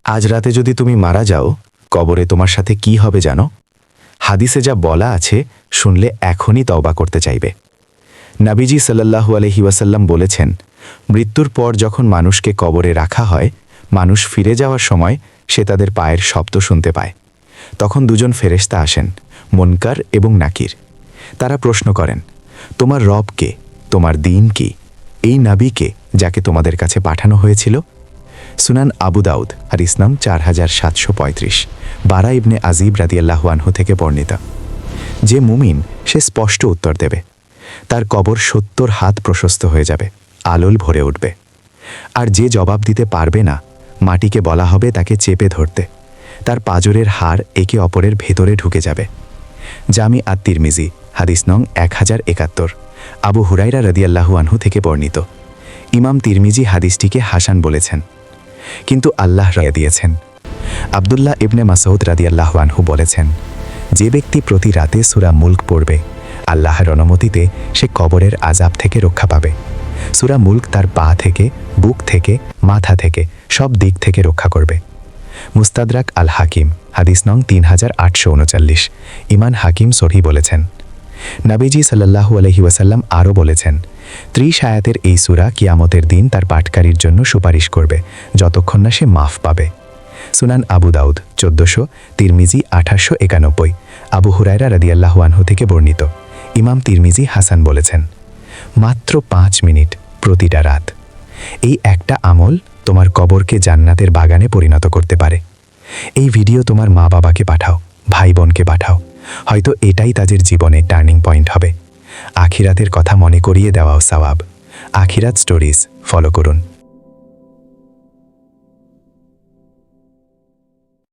আজ রাতে যদি তুমি মারা যাও, কবরে তোমার সাথে কি হবে জানো? হাদিসে যা বলা আছে শুনলে এখনই তওবা করতে চাইবে। নবীজি সাল্লাল্লাহু আলাইহি ওয়াসাল্লাম বলেছেন, মৃত্যুর পর যখন মানুষকে কবরে রাখা হয়, মানুষ ফিরে যাওয়ার সময় সে তাদের পায়ের শব্দ শুনতে পায়। তখন দুজন ফেরেশতা আসেন, মুনকার এবং নাকির। তারা প্রশ্ন করেন, তোমার রব কে? তোমার দ্বীন কি? এই নবীকে যাকে তোমাদের কাছে পাঠানো হয়েছিল? সুনান আবু দাউদ, হাদিস নাম 4735, বারা ইবনে আজিব রাদিয়াল্লাহু আনহু থেকে বর্ণিত। যে মুমিন সে স্পষ্ট উত্তর দেবে। তার কবর 70 হাত প্রশস্ত হয়ে যাবে, আলোল ভরে উঠবে। আর যে জবাব দিতে পারবে না, মাটিকে বলা হবে তাকে চেপে ধরতে। তার পাজরের হাড় একে অপরের ভেতরে ঢুকে যাবে। জামি আত-তিরমিজি, হাদিস নং 1071, আবু হুরাইরা রাদিয়াল্লাহু আনহু থেকে বর্ণিত। ইমাম তিরমিজি হাদিসটিকে হাসান বলেছেন, কিন্তু আল্লাহ রায় দিয়েছেন। আব্দুল্লাহ ইবনে মাসউদ রাদিয়াল্লাহু আনহু বলেছেন, যে ব্যক্তি প্রতি রাতে সূরা মুলক পড়বে, আল্লাহর অনুমতিতে সে কবরের আযাব থেকে রক্ষা পাবে। সূরা মুলক তার পা থেকে, বুক থেকে, মাথা থেকে, সব দিক থেকে রক্ষা করবে। মুস্তাদরাক আল হাকিম, হাদিস নং 3839, ইমান হাকিম সহি বলেছেন। নবীজি সাল্লাল্লাহু আলাইহি ওয়াসাল্লাম আরও বলেছেন, 30 আয়াতের এই সূরা কিয়ামতের দিন তার পাঠকারীর জন্য সুপারিশ করবে, যতক্ষণ না সে মাফ পাবে। সুনান আবু দাউদ 1400, তিরমিজি 1891, আবু হুরায়রা রাদিয়াল্লাহু আনহু থেকে বর্ণিত। ইমাম তিরমিজি হাসান বলেছেন। মাত্র 5 মিনিট প্রতিটা রাত। এই একটা আমল তোমার কবরকে জান্নাতের বাগানে পরিণত করতে পারে। এই ভিডিও তোমার মা বাবাকে পাঠাও, ভাই বোনকে পাঠাও। হয়তো এটাই তাদের জীবনে টার্নিং পয়েন্ট হবে। আখিরাতের কথা মনে করিয়ে দেওয়াও সওয়াব। আখিরাত স্টোরিজ ফলো করুন।